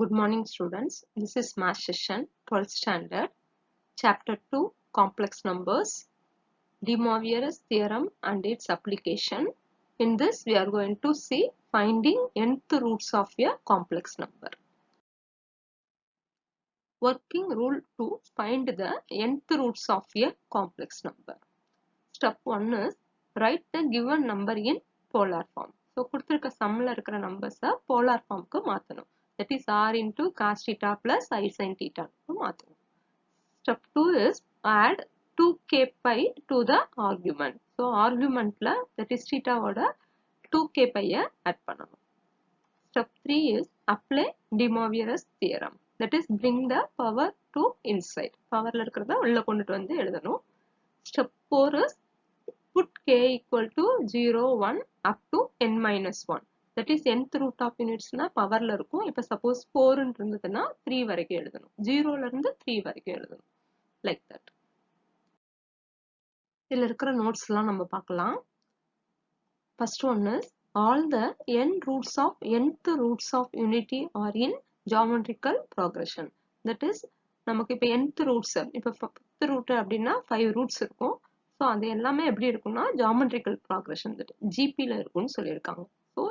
Good morning, students. This is Math session, 12th standard, Chapter 2, Complex Numbers, De Moivre's theorem and its application. In this, we are going to see finding nth roots of a complex number. Working rule to find the nth roots of a complex number. Step 1 is write the given number in polar form. So, கொடுத்திருக்க sumல இருக்கிற numbers polar formக்கு மாத்தணும். That is r into cos theta plus I sin theta மாத்தணும். Step 2 is add 2k pi to the argument. So, argumentல that is theta ஓட 2k pi add பண்ணணும். Step 3 is apply De Moivre's theorem. That is bring the power to inside. Powerல இருக்கிறத உள்ள கொண்டுட்டு வந்து எழுதணும். Step 4 is put k equal to 0, 1 up to n minus 1. That is nth root of units na powerல இருக்கும். இப்ப suppose 4 இருந்ததுன்னா 3 வரைக்கும் எழுதணும். 0ல இருந்து 3 வரைக்கும் எழுதணும். Like that. இதுல இருக்கிற notes எல்லாம் நம்ம பார்க்கலாம். First one is all the n roots of nth roots of unity are in geometrical progression. That is நமக்கு இப்ப nth roots இப்ப 5th root அப்படின்னா 5 roots இருக்கும். ஸோ அது எல்லாமே எப்படி இருக்கும்னா ஜாமெட்ரிக்கல் ப்ராக்ரெஷன் ஜிபியில் இருக்கும்னு சொல்லியிருக்காங்க. ஸோ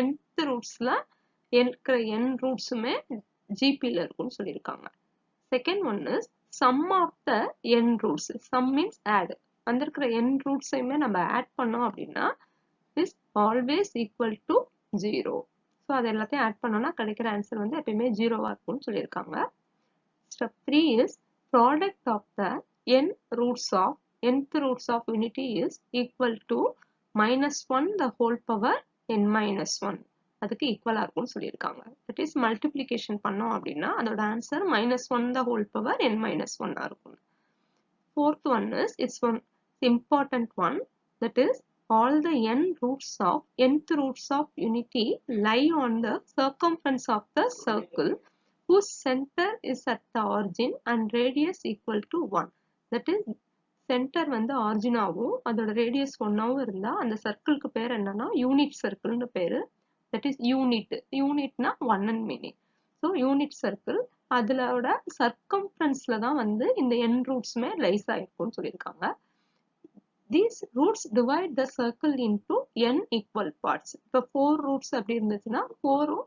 nth ரூட்ஸில் இருக்கிற n ரூட்ஸுமே ஜிபியில் இருக்கும்னு சொல்லியிருக்காங்க. Second one is sum of the n roots. Sum means add. வந்திருக்கிற n ரூட்ஸையுமே நம்ம ஆட் பண்ணோம் அப்படின்னா is always equal to 0. So அது எல்லாத்தையும் ஆட் பண்ணோம்னா கிடைக்கிற ஆன்சர் வந்து எப்பயுமே 0வா இருக்கும்னு சொல்லியிருக்காங்க. Step 3 is product of the n roots of nth roots of unity is equal to minus 1 the whole power n minus 1. அதுக்கு ஈக்குவலா இருக்கும்னு சொல்லியிருக்காங்க. That is multiplication பண்ணோம் அப்படின்னா அதோட answer minus 1 the whole power n minus 1 இருக்கும். Fourth one is it's one important one, that is all the n roots of nth roots of unity lie on the circumference of the circle whose center is at the origin and radius equal to 1. That is centre வந்து ஆரிஜினாவும் அதோட radius ஒன்னாவும் இருந்தா அந்த சர்க்கிளுக்கு பேர் என்னன்னா unit சர்க்கிள்னு பேரு. That is யூனிட்னா one meaning. So unit circle அதோட சர்க்கம்ஃபரன்ஸ்ல தான் வந்து இந்த n ரூட்ஸுமே லைஸ் ஆயிருக்கும்னு சொல்லியிருக்காங்க. These roots divide the circle into n equal parts. இப்போ 4 ரூட்ஸ் அப்படி இருந்துச்சுன்னா 4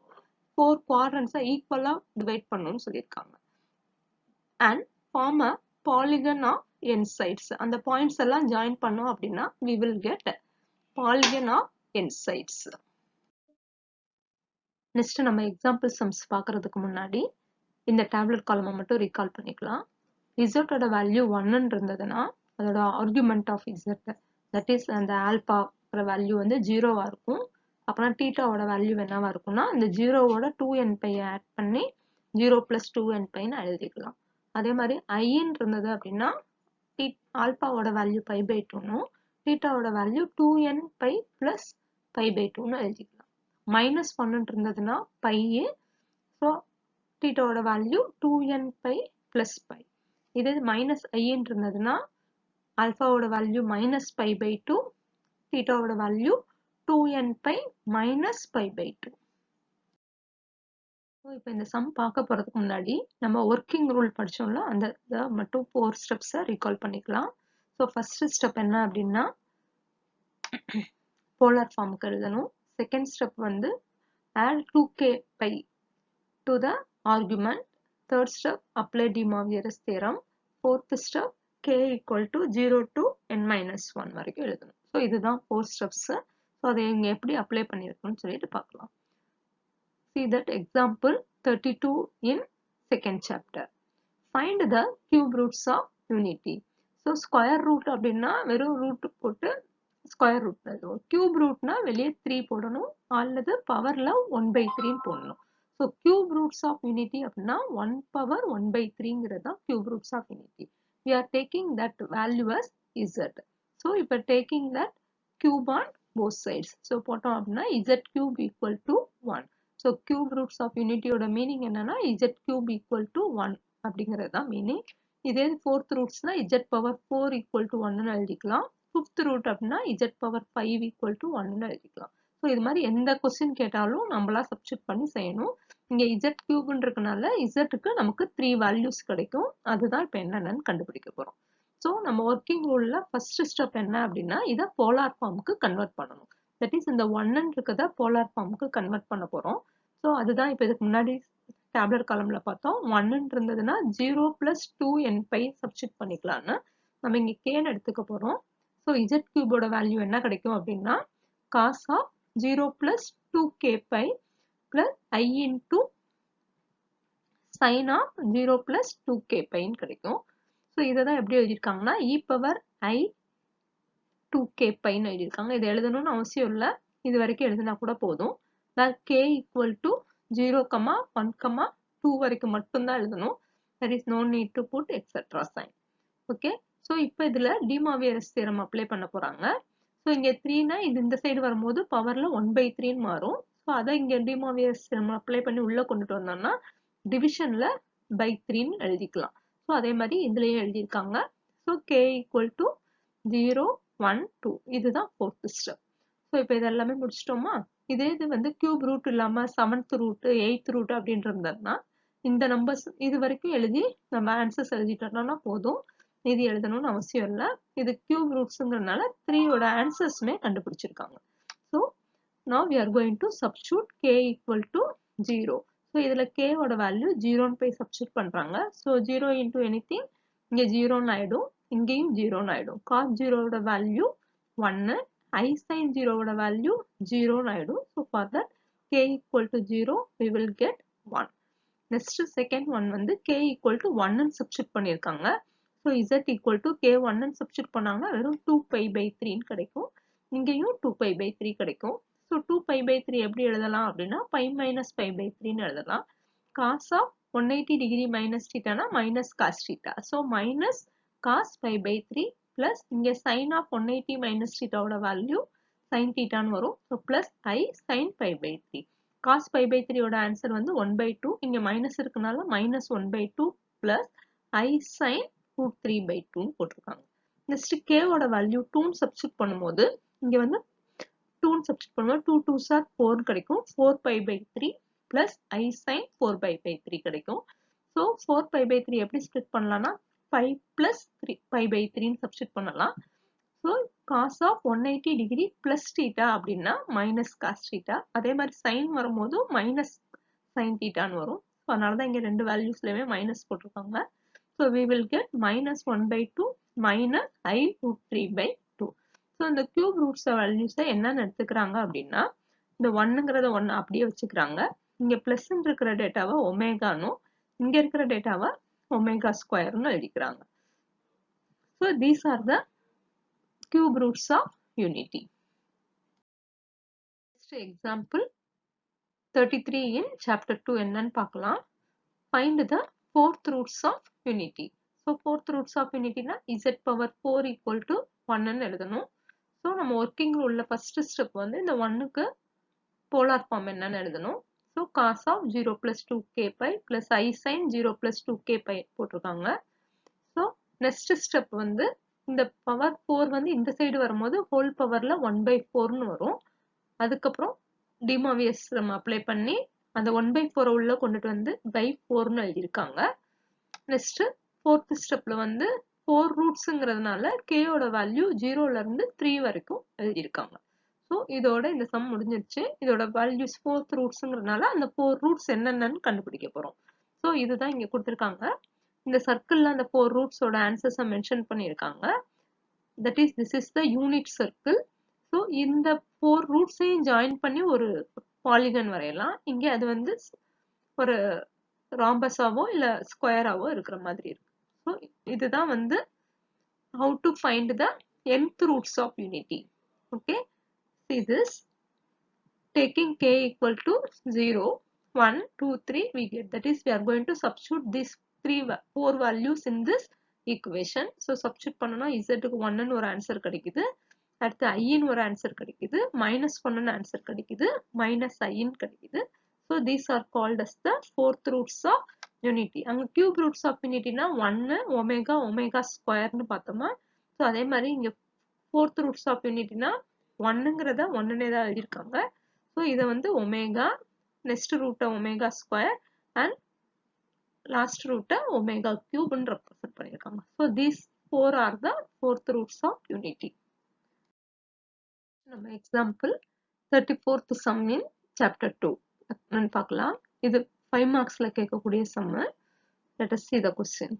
குவாட்ரண்ட்ஸை ஈக்குவலா டிவைட் பண்ணணும்னு சொல்லியிருக்காங்க. And form a polygon of n sides. அந்த பாயிண்ட்ஸ் எல்லாம் ஜாயின் பண்ணோம் அப்படின்னா we will get polygon of n sides. Next நம்ம எக்ஸாம்பிள் சம்ஸ் பார்க்கறதுக்கு முன்னாடி இந்த டேப்லெட் காலமை மட்டும் ரீகால் பண்ணிக்கலாம். இசட்டோட வேல்யூ 1 இருந்ததுன்னா அதோட argument of z that is அந்த ஆல்பாங்கிற வேல்யூ வந்து 0வா இருக்கும். அப்புறம் டீட்டாவோட வேல்யூ என்னவா இருக்கும்னா இந்த 0வோட 2n பை ஆட் பண்ணி 0 plus 2n பைன்னு எழுதிக்கலாம். அதே மாதிரி ஐன்னு இருந்தது அப்படின்னா ஆல்பாவோட வேல்யூ பை பை 2னும் டீட்டாவோட value 2n pi plus pi pi 2னு எழுதிக்கலாம். மைனஸ் 1 இருந்ததுன்னா பை. ஸோ டீட்டாவோட value 2n pi plus pi. இது மைனஸ் ஐன்னு இருந்ததுன்னா ஆல்பாவோட வேல்யூ மைனஸ் பை பை 2, டீட்டாவோட value 2n pi minus pi pi 2. இப்போ இந்த சம் பார்க்க போறதுக்கு முன்னாடி நம்ம ஒர்க்கிங் ரூல் படிச்சோம்ல அந்த மட்டும் 4 ஸ்டெப்ஸை ரீகால் பண்ணிக்கலாம். ஸோ ஃபர்ஸ்ட் ஸ்டெப் என்ன அப்படின்னா போலார் ஃபார்முக்கு எழுதணும். செகண்ட் ஸ்டெப் வந்து add 2k pi to the argument. Third step apply De Moivre's theorem. Fourth step k equal to 0 to n minus 1 வரைக்கும் எழுதணும். ஸோ இதுதான் 4 ஸ்டெப்ஸ். ஸோ அதை இங்கே எப்படி அப்ளை பண்ணியிருக்கணும்னு சொல்லிட்டு பார்க்கலாம். See that example 32 in second chapter. Find the cube roots of unity. So square root அப்படின்னா வெறும் ரூட் போட்டு ஸ்கொயர் ரூட் எழுதுவோம். கியூப் ரூட்னா வெளியே 3 போடணும் அல்லது பவர்ல 1/3 போடணும். So cube roots of unity அப்படின்னா 1 power 1/3ங்கிறது தான் cube roots of unity. We are taking that value as z. So இப்போ taking that cube on both sides. So போட்டோம் அப்படின்னா z cube equal to 1. So cube roots of யூனிட்டியோட மீனிங் என்னன்னா z cube equal to 1 அப்படிங்கிறது தான் மீனிங். இதே ஃபோர்த் ரூட்ஸ்னா z பவர் 4 equal to 1ன்னு எழுதிக்கலாம். ஃபிஃப்த் ரூட் அப்படின்னா z பவர் 5 equal to 1ன்னு எழுதிக்கலாம். ஸோ இது மாதிரி எந்த கொஸ்டின் கேட்டாலும் நம்மளா சப்ஸ்டிட் பண்ணி செய்யணும். இங்க z கியூப்னு இருக்கனால zக்கு நமக்கு 3 வேல்யூஸ் கிடைக்கும். அதுதான் இப்போ என்னென்னு கண்டுபிடிக்க போறோம். ஸோ நம்ம ஒர்க்கிங் ரூல்ல ஃபர்ஸ்ட் ஸ்டெப் என்ன அப்படின்னா இதை போலார் ஃபார்முக்கு கன்வெர்ட் பண்ணணும். தட் இஸ் இந்த 1 இருக்கிறத போலார் ஃபார்முக்கு கன்வெர்ட் பண்ண போறோம். ஸோ அதுதான் இப்போ இதுக்கு முன்னாடி டேப்லெட் காலம்ல பார்த்தோம். 1 இருந்ததுன்னா 0 + 2n பை சப்ஸ்டிட் பண்ணிக்கலாம்னு நம்ம இங்க கேன்னு எடுத்துக்க போறோம். ஸோ z கியூபோட வேல்யூ என்ன கிடைக்கும் அப்படின்னா cos of 0 + 2k pi plus I into sin of 0 plus 2k பைன்னு கிடைக்கும். ஸோ இதை தான் எப்படி எழுதியிருக்காங்கன்னா e power I 2k பைன்னு எழுதியிருக்காங்க. இதை எழுதணும்னு அவசியம் இல்லை, இது வரைக்கும் எழுதினா கூட போதும். k equal to 0, 1, 2 வரைக்கும் மட்டும்தான் எழுதணும். there is no need to put etc sign. Okay, so இப்போ இதில் டி மாவியர்ஸ் தியரம் அப்ளை பண்ண போகிறாங்க. ஸோ இங்கே 3னா இது இந்த சைடு வரும்போது பவரில் 1/3ன்னு மாறும். ஸோ அதை இங்கே டி மாவியர்ஸ் தியரம் அப்ளை பண்ணி உள்ளே கொண்டுட்டு வந்தோம்னா டிவிஷனில் by 3ன்னு எழுதிக்கலாம். ஸோ அதே மாதிரி இதுலேயும் எழுதியிருக்காங்க. ஸோ k equal to 0, 1, 2 இதுதான் 4th ஸ்டெப். ஸோ இப்போ இது எல்லாமே முடிச்சிட்டோமா? இதே இது வந்து கியூப் ரூட் இல்லாமல் 7th ரூட் 8th ரூட் அப்படின்னு இருந்ததுன்னா இந்த நம்பர்ஸ் இது வரைக்கும் எழுதி நம்ம ஆன்சர்ஸ் எழுதிட்டோம்னா போதும், இது எழுதணும்னு அவசியம் இல்லை. இது கியூப் ரூட்ஸுங்கிறதுனால 3யோட ஆன்சர்ஸுமே கண்டுபிடிச்சிருக்காங்க. So now we are going to substitute k equal to 0. So இதில் கேவோட வேல்யூ 0ன்னு போய் சப்ஸ்டியூட் பண்ணுறாங்க. ஸோ 0 into anything இங்கே 0ன்னு ஆகிடும், இங்கேயும் 0ன்னு ஆகிடும். cos 0வோட வேல்யூ 1, I sin 0வோட வேல்யூ 0ன்னு ஆகிடும். So for that k equal to 0 we will get 1. Next second one வந்து k equal to 1ன்னு சப்ஸ்டியூட் பண்ணியிருக்காங்க. So z equal to k 1ன்னு சப்ஸ்டியூட் பண்ணாங்கன்னா வெறும் 2π/3ன்னு கிடைக்கும். இங்கேயும் 2π/3 கிடைக்கும். ஸோ 2π/3 எப்படி எழுதலாம் அப்படின்னா π - π/3ன்னு எழுதலாம். cos of 180 degree minus theta minus cos theta. So minus cos π/3 plus இங்கே sin of 180 minus theta ஓட வேல்யூ sin thetaன்னு வரும். So plus I sin π/3. cos π/3 ஓட ஆன்சர் வந்து 1/2. இங்கே மைனஸ் இருக்கனால minus 1/2 plus I sin √3/2 போட்டிருக்காங்க. நெக்ஸ்ட் k ஓட value 2ன்னு substitute பண்ணும்போது இங்கே வந்து 2ன்னு சப்ஸ்டியூட் பண்ணும்போது 2 2s are 4 கிடைக்கும். 4π/3 plus I sin 4π/3 கிடைக்கும். ஸோ 4π/3 எப்படி ஸ்ப்ளிட் பண்ணலாம்னா 5 plus 3π/3ன்னு சப்ஸ்டியூட் பண்ணலாம். So cos of 180 degree plus theta அப்படின்னா minus cos theta. அதே மாதிரி sin வரும்போது minus sin thetaன்னு வரும். ஸோ அதனால தான் இங்கே ரெண்டு வேல்யூஸ்லையுமே மைனஸ் போட்டிருக்காங்க. So we will get minus 1/2 minus I √3/2. So இந்த கியூப் ரூட்ஸ் வேல்யூஸை என்னன்னு எடுத்துக்கிறாங்க அப்படின்னா இந்த 1ங்கிறத 1 அப்படியே வச்சுக்கிறாங்க. இங்கே ப்ளஸ்ன்னு இருக்கிற டேட்டாவை ஒமேகானும் இங்கே இருக்கிற டேட்டாவை ஒமேகா ஸ்கொயர்னு எழுதிக்கிறாங்க. So these are the cube roots of unity. Next example 33 in chapter 2 என்னன்னு பார்க்கலாம். Find the fourth roots of unity. So fourth roots of unity னா z power 4 equal to 1ன்னு எழுதணும். ஸோ நம்ம ஒர்க்கிங் ரூல்ல ஃபர்ஸ்ட் ஸ்டெப் வந்து இந்த 1க்கு polar form என்னன்னு எழுதணும். So cos of 0 plus 2k pi plus I sin 0 plus 2k pi போட்டிருக்காங்க. So next step வந்து இந்த பவர் 4 வந்து இந்த சைடு வரும்போது ஹோல் பவர்ல 1/4ன்னு வரும். அதுக்கப்புறம் டிமாவியஸ் நம்ம அப்ளை பண்ணி அந்த 1/4 உள்ள கொண்டுட்டு வந்து by 4ன்னு எழுதியிருக்காங்க. நெக்ஸ்ட் ஃபோர்த் ஸ்டெப்ல வந்து 4 ரூட்ஸுங்கிறதுனால கேயோட வேல்யூ 0ல இருந்து 3 வரைக்கும் எழுதியிருக்காங்க. ஸோ இதோட இந்த சம் முடிஞ்சிருச்சு. இதோட வேல்யூஸ் 4th ரூட்ஸுங்கிறதுனால அந்த 4 ரூட்ஸ் என்னென்னு கண்டுபிடிக்க போறோம். ஸோ இதுதான் இங்க கொடுத்துருக்காங்க. இந்த சர்க்கிள்ல அந்த 4 ரூட்ஸோட ஆன்சர்ஸை மென்ஷன் பண்ணியிருக்காங்க. That is this is the unit circle. So இந்த 4 ரூட்ஸையும் ஜாயின் பண்ணி ஒரு பாலிகன் வரையலாம். இங்கே அது வந்து ஒரு ராம்பஸாவோ இல்லை ஸ்கொயராவோ இருக்கிற மாதிரி இருக்கு. ஸோ இதுதான் வந்து how to find the nth roots of unity. Okay, see this. Taking k equal to 0, 1, 2, 3 we get. That is we are going to substitute these 4 values in this equation. So substitute பண்ணனா z க்கு 1ன்னு ஒரு answer கிடைக்குது, அடுத்து I ன்னு ஒரு answer கிடைக்குது, -1ன்னு answer கிடைக்குது, -I ன்னு கிடைக்குது. So these are called as the fourth roots of unity. அங்க cube roots of unityனா 1 omega omega ஸ்கொயர்னு பார்த்தோமா. ஸோ அதே மாதிரி இங்க fourth roots of unityனா 1ங்கிறத 1ன்னே தான் எழுதியிருக்காங்க. ஸோ இதை வந்து omega next root omega square and last root omega cube ன்னு represent பண்ணிருக்காங்க. So these four are the fourth roots of unity. நம்ம example 34th sum in chapter 2 ன்னு பார்க்கலாம். இது 5 marksல கேட்கக்கூடிய sum. Let us see the question.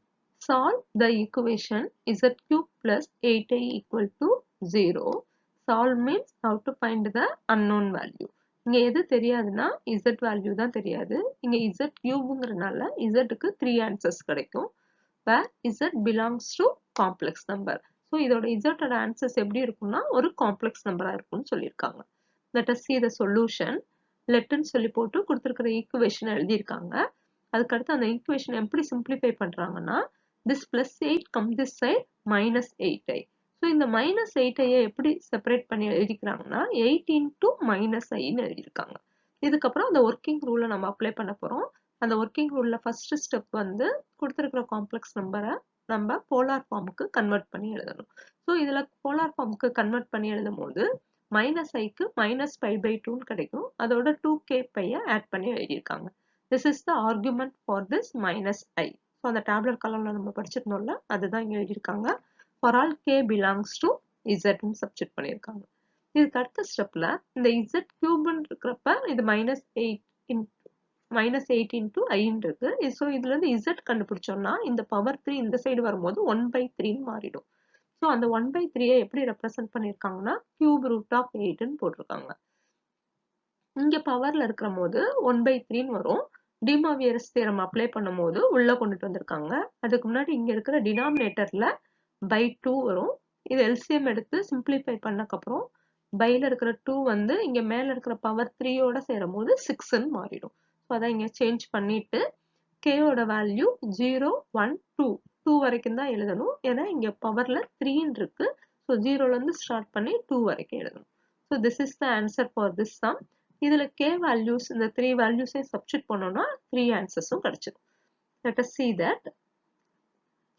Solve the equation z cube plus 8i equal to 0. Solve means how to find the unknown value. இங்க எது தெரியாதுன்னா z value தான் தெரியாது. இங்க z cubeங்கிறனால z க்கு 3 answers கிடைக்கும். Where z belongs to complex number. So இதோட z ஓட answers எப்படி இருக்கும்னா ஒரு complex number இருக்கும்னு சொல்லியிருக்காங்க. Let us see the solution. Letன்னு சொல்லி போட்டு கொடுத்திருக்கிற equation எழுதியிருக்காங்க. அதுக்கடுத்து அந்த equation எப்படி simplify பண்றாங்கன்னா this plus 8 come this side minus 8i. So இந்த minus 8i எப்படி separate பண்ணி எழுதிக்கிறாங்கன்னா 8 into minus i ன்னு எழுதியிருக்காங்க. இதுக்கப்புறம் அந்த working rule நம்ம அப்ளை பண்ண போறோம். அந்த working rule first step வந்து கொடுத்திருக்கிற complex நம்பரை நம்ம polar formக்கு convert பண்ணி எழுதணும். So இதுல polar formக்கு convert பண்ணி எழுதும் போது minus iக்கு minus pi by 2 கிடைக்கும். அதோட 2k pi add பண்ணி எழுதியிருக்காங்க. This is the argument for this minus i. So அந்த tabular columnல நம்ம படிச்சிருந்தோம்ல அதுதான் இங்க எழுதியிருக்காங்க. For all k belongs to z ன்னு சப்ஸ்டிட் பண்ணியிருக்காங்க. இதுக்கு அடுத்த ஸ்டெப்ல இந்த z கியூப்னு இருக்கிறப்ப இது minus 8 into i இருக்கு. ஸோ இதுல இருந்து z கண்டுபிடிச்சோம்னா இந்த பவர் 3 இந்த சைடு வரும்போது 1/3 மாறிடும். ஸோ அந்த 1/3 எப்படி ரெப்ரசென்ட் பண்ணியிருக்காங்கன்னா கியூப் ரூட் ஆஃப் 8 ன்னு போட்டிருக்காங்க. இங்க பவர்ல இருக்கிற போது 1/3 வரும். டிமாவியர்ஸ் தியரம் அப்ளை பண்ணும் போது உள்ள கொண்டுட்டு வந்திருக்காங்க. அதுக்கு முன்னாடி இங்க இருக்கிற டினாமினேட்டர்ல by 2 வரும். இது எல்சிஎம் எடுத்து சிம்பிளிஃபை பண்ணக்கப்புறம் பைல இருக்கிற 2 வந்து இங்க மேல இருக்கிற பவர் 3 ஓட சேரும் போது 6 ன்னு மாறிடும். ஸோ அதான் இங்க சேஞ்ச் பண்ணிட்டு k ஓட வேல்யூ 0 1 2 2 வரைக்கும் தான் எழுதணும். ஏன்னா இங்க பவர்ல 3 இருக்கு. ஸோ 0ல இருந்து ஸ்டார்ட் பண்ணி 2 வரைக்கும் எழுதணும். So this is the answer for this sum. இதுல k values இந்த 3 values சப்ஸ்டிட் பண்ணோம்னா 3 ஆன்சர்ஸும் கிடைச்சிடும். Let us see that.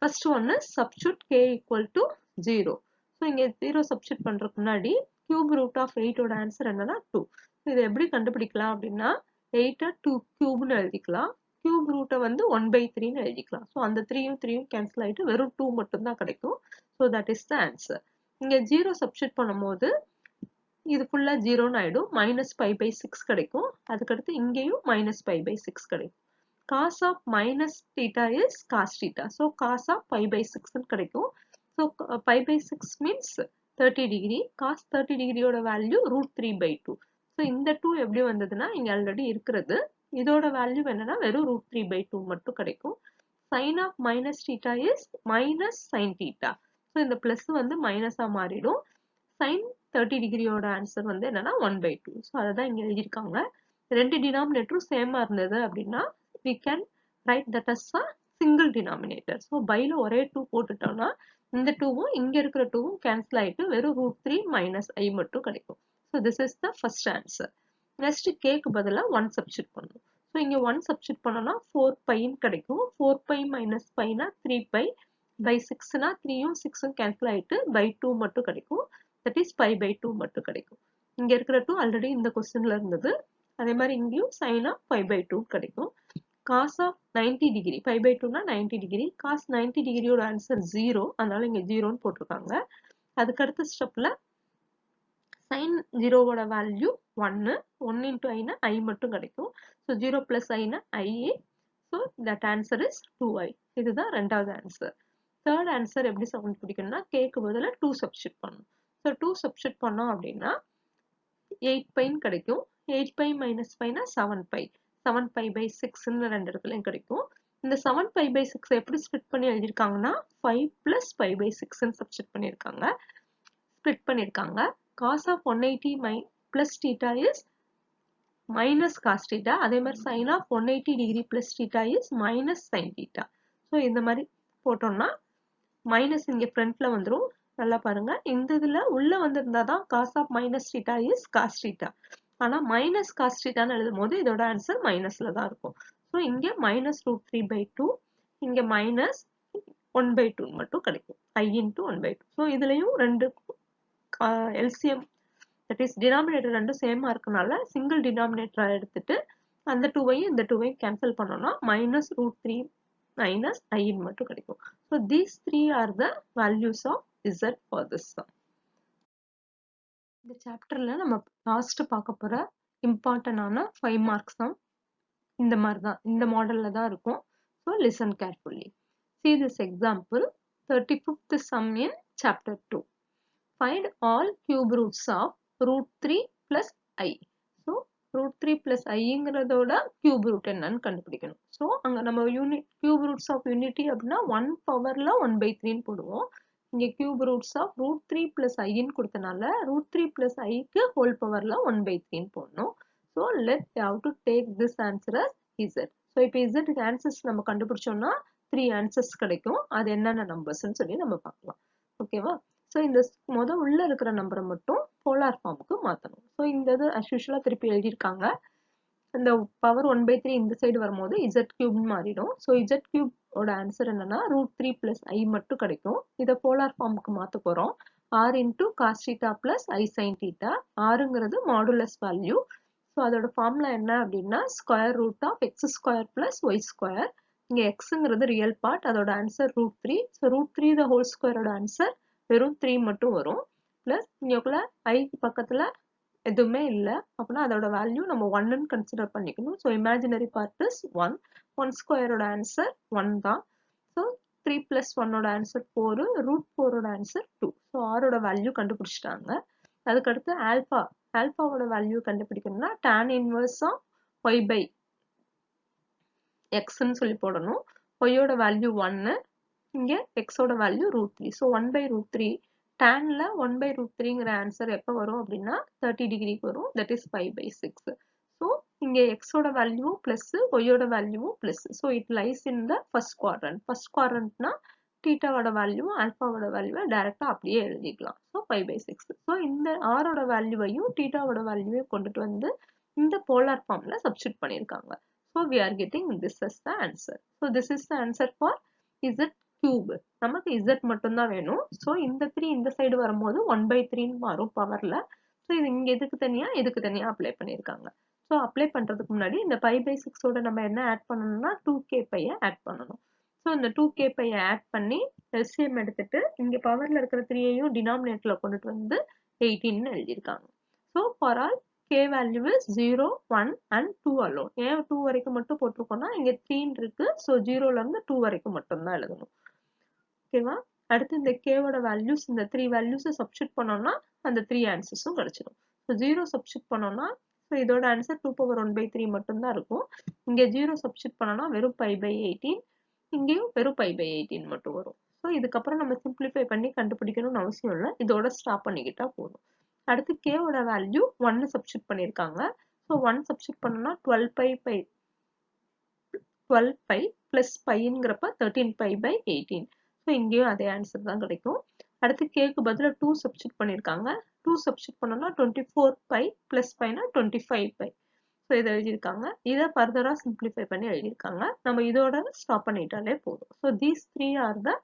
First one is substitute k equal to 0. So இங்க 0 சப்ஸ்டிட் பண்றதுக்கு முன்னாடி cube root of 8 ஓட ஆன்சர் என்னன்னா 2. இதை எப்படி கண்டுபிடிக்கலாம் அப்படின்னா 8 2 cube எழுதிக்கலாம். cube root வந்து 1/3 எழுதிக்கலாம். ஸோ அந்த 3யும் கேன்சல் ஆயிட்டு வெறும் 2 மட்டும் தான் கிடைக்கும். So that is the answer. இங்க 0 சப்ஸ்டிட் பண்ணும்போது இது ஃபுல்லா 0ன்னு ஆயிடும். minus pi by 6 கிடைக்கும். அதுக்கடுத்து இங்கேயும் minus pi by 6 கிடைக்கும். cos of minus theta is cos theta. So cos of pi by 6 ன்னு கிடைக்கும். So pi by 6 means 30 degree. Cos 30 degree ஓட வேல்யூ √3/2. So இந்த 2 எப்படி வந்ததுன்னா இங்க ஆல்ரெடி இருக்கிறது. இதோட வேல்யூ என்னன்னா வெறும் √3/2 மட்டும் கிடைக்கும். sin of minus theta is minus sin theta. So இந்த பிளஸ் வந்து மைனஸா மாறிடும். sin 30 டிகிரியோட ஆன்சர் வந்து என்னன்னா 1/2. ஸோ அதை தான் இங்க எழுதியிருக்காங்க. ரெண்டு டினாமினேட்டரும் சேமா இருந்தது அப்படின்னா we can write that as a single denominator. So byல ஒரே 2 போட்டுட்டோம்னா இந்த 2வும் இங்க இருக்கிற 2வும் கேன்சல் ஆயிட்டு வெறும் √3 minus i மட்டும் கிடைக்கும். So this is the first answer. Next k க்கு பதிலா 1 சப்ஸ்டிட் பண்ணணும். ஸோ இங்க 1 சப்ஸ்டிட் பண்ணோம்னா 4pi கிடைக்கும். 4pi minus pi னா 3pi by 6 னா 3யும் 6ம் கேன்சல் ஆயிட்டு by 2 மட்டும் கிடைக்கும். That is pi by 2 மட்டும் கிடைக்கும். இங்க இருக்கிற 2 ஆல்ரெடி இந்த கொஸ்டின்ல இருந்தது. அதே மாதிரி இங்கேயும் sin of pi by 2 கிடைக்கும். cos of 90 degree pi by 2 னா 90 degree. cos 90 டிகிரியோட answer 0. அதனால இங்க 0ன்னு போட்டிருக்காங்க. அதுக்கு அடுத்த ஸ்டெப்ல sin 0 ஓட வேல்யூ 1. 1 into i னா i மட்டும் கிடைக்கும். So 0 plus i னா i. So that answer is 2i. இதுதான் ரெண்டாவது ஆன்சர். தேர்ட் ஆன்சர் எப்படி கண்டுபிடிக்கணும்னா k க்கு பதிலா 2 சப்ஸ்டிட் பண்ணணும். So 2 சப்ஸ்டிட் பண்ணோம் அப்படின்னா 8pi கிடைக்கும். 8pi minus pi னா 7pi. 7pi by 6 ன்னு ரெண்டு இடத்துலயும் கிடைக்கும். இந்த 7pi by 6 எப்படி ஸ்ப்ளிட் பண்ணி எழுதியிருக்காங்கன்னா 5 plus pi by 6 ன்னு சப்ஸ்டிட் பண்ணியிருக்காங்க. ஸ்ப்ளிட் பண்ணியிருக்காங்க. cos of 180 plus theta is minus cos theta. அதே மாதிரி sin of 180 degree plus theta is minus sin theta. So இந்த மாதிரி போட்டோம்னா மைனஸ் இங்க ஃப்ரண்ட்ல வந்துரும். நல்லா பாருங்க. இந்த இதுல உள்ள வந்திருந்தாதான் cos of minus theta is cos theta. ஆனா minus cos theta ன்னு எழுதும் போது இதோட ஆன்சர் மைனஸ்ல தான் இருக்கும். ஸோ இங்க minus √3/2, இங்க minus 1/2 மட்டும் கிடைக்கும். i into 1/2. ஸோ இதுலயும் ரெண்டு LCM that is denominator ரெண்டும் சேமா இருக்கனால சிங்கிள் டினாமினேட்டரா எடுத்துட்டு அந்த 2ஐயும் இந்த 2ஐயும் கேன்சல் பண்ணோம்னா minus root 3 minus I மட்டும் கிடைக்கும். So these three are the values of Z for this sum. இந்த சாப்டர்ல நம்ம லாஸ்ட் பார்க்க போற இம்பார்ட்டன்டான 5 மார்க்ஸ் தான் இந்த மாதிரி தான், இந்த மாடல்ல தான் இருக்கும். So listen carefully. See this example. 35th sum in chapter 2. Find all cube roots of root 3 plus I. So root 3 plus iங்கிறதோட cube root என்னன்னு கண்டுபிடிக்கணும். So அங்க நம்ம cube roots of unity அப்படின்னா 1 பவர்ல 1/3 போடுவோம். இங்க cube roots of root 3 plus I ன்னு கொடுத்தனால root 3 plus iக்கு whole பவர்ல 1/3 போடணும். So let have to take this answer as Z. So இப்போ Z க்கு answers நம்ம கண்டுபிடிச்சோம்னா 3 answers கிடைக்கும். அது என்னென்ன நம்பர்ஸ்ன்னு சொல்லி நம்ம பார்க்கலாம். ஓகேவா? ஸோ இந்த உள்ள இருக்கிற நம்பரை மட்டும் போலார் ஃபார்முக்கு மாற்றணும். ஸோ இந்த இது as usual திருப்பி எழுதியிருக்காங்க. இந்த பவர் 1/3 இந்த சைடு வரும்போது Z கியூப்னு மாறிடும். ஸோ Z கியூபோட ஆன்சர் என்னன்னா root 3 plus I மட்டும் கிடைக்கும். இதை போலார் ஃபார்முக்கு மாற்ற போகிறோம். R into cos theta plus I sin theta. Rங்கிறது மாடுலஸ் வேல்யூ. ஸோ அதோட ஃபார்முலா என்ன அப்படின்னா square root of X square plus Y square. இங்கே எக்ஸுங்கிறது ரியல் பார்ட், அதோட answer root 3. So root 3 the whole ஸ்கொயரோட ஆன்சர் வெறும் 3 மட்டும் வரும். பிளஸ் இங்கக்குள்ள ஐக்கு பக்கத்தில் எதுவுமே இல்லை அப்படின்னா அதோட வேல்யூ நம்ம 1ன்னு கன்சிடர் பண்ணிக்கணும். So imaginary part is 1. 1 ஸ்கொயரோட ஆன்சர் 1 தான். ஸோ 3 plus 1ஓட ஆன்சர் 4, root 4ஓட ஆன்சர் 2. ஸோ ஆரோட வேல்யூ கண்டுபிடிச்சிட்டாங்க. அதுக்கடுத்து ஆல்பாவோட வேல்யூ கண்டுபிடிக்கணும்னா tan inverse of y by xன்னு சொல்லி போடணும். yயோட வேல்யூ 1, இங்கே xோட வேல்யூ root 3. ஸோ 1/√3 tanல 1/√3ங்கிற ஆன்சர் எப்போ வரும் அப்படின்னா 30 டிகிரிக்கு வரும். That is 5/6. ஸோ இங்கே xோட வேல்யூ பிளஸ் ஒய்யோட value plus. So it lies in the first quadrant. First குவாட்ரண்ட்னா தீட்டாவோட வேல்யூ ஆல்பாவோட வேல்யூவை டைரக்டா அப்படியே எழுதிக்கலாம். ஸோ 5/6. ஸோ இந்த ஆரோட வேல்யூவையும் தீட்டாவோட வேல்யூவையும் கொண்டுட்டு வந்து இந்த போலார் ஃபார்ம்ல சப்ஸ்டிட் பண்ணியிருக்காங்க. So we are getting this is the answer. So this is the answer for Z cube. நமக்கு Z மட்டும்தான் வேணும். ஸோ இந்த 3 இந்த சைடு வரும்போது 1/3 மாறும் பவர்ல. ஸோ இது இங்க இதுக்கு தனியா அப்ளை பண்ணியிருக்காங்க. ஸோ அப்ளை பண்றதுக்கு முன்னாடி இந்த 5/6ஓட நம்ம என்ன ஆட் பண்ணணும்னா 2k பையை ஆட் பண்ணணும். ஸோ இந்த 2k பையை ஆட் பண்ணி எல்சிஎம் எடுத்துட்டு இங்க பவர்ல இருக்கிற 3ஐயும் டினாமினேட்டர்ல கொண்டுட்டு வந்து 18ன்னு எழுதியிருக்காங்க. So for all k value is 0, 1 and 2 alone. ஏன் 2 வரைக்கும் மட்டும் போட்டிருக்கோம்னா இங்க 3 இருக்கு. ஸோ 0ல இருந்து 2 வரைக்கும் மட்டும் தான் எழுதணும். ஓகேவா? அடுத்து இந்த கேவோட வேல்யூஸ் இந்த 3 வேல்யூஸை சப்ஸ்டிட் பண்ணோம்னா அந்த 3 ஆன்சர்ஸும் கிடைச்சிடும். ஸோ 0 சப்ஸ்டிட் பண்ணோம்னா ஸோ இதோட ஆன்சர் 2/1/3 மட்டும்தான் இருக்கும். இங்கே 0 சப்ஸ்டிட் பண்ணோம்னா வெறும் 5/18, இங்கேயும் வெறும் 5/18 மட்டும் வரும். ஸோ இதுக்கப்புறம் நம்ம சிம்பிளிஃபை பண்ணி கண்டுபிடிக்கணும்னு அவசியம் இல்லை. இதோட ஸ்டாப் பண்ணிக்கிட்டா போதும். அடுத்து கேவோட வேல்யூ 1 சப்ஸ்டிட் பண்ணியிருக்காங்க. ஸோ 1 சப்ஸ்டிட் பண்ணோம்னா 12π பிளஸ் பைங்கிறப்ப 13π/18. ஸோ இங்கேயும் அதே ஆன்சர் தான் கிடைக்கும். அடுத்து கேக்கு பதிலாக 2 சப்ஸ்டிட் பண்ணியிருக்காங்க. 2 சப்ஸ்டிட் பண்ணோம்னா 24π பிளஸ் பைனா 25π. ஸோ இதை எழுதியிருக்காங்க. இதை ஃபர்தராக சிம்பிளிஃபை பண்ணி எழுதியிருக்காங்க. நம்ம இதோட ஸ்டாப் பண்ணிட்டாலே போதும். So these 3 are the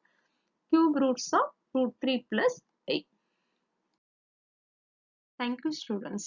cube roots of root 3 plus 8. Thank you, students.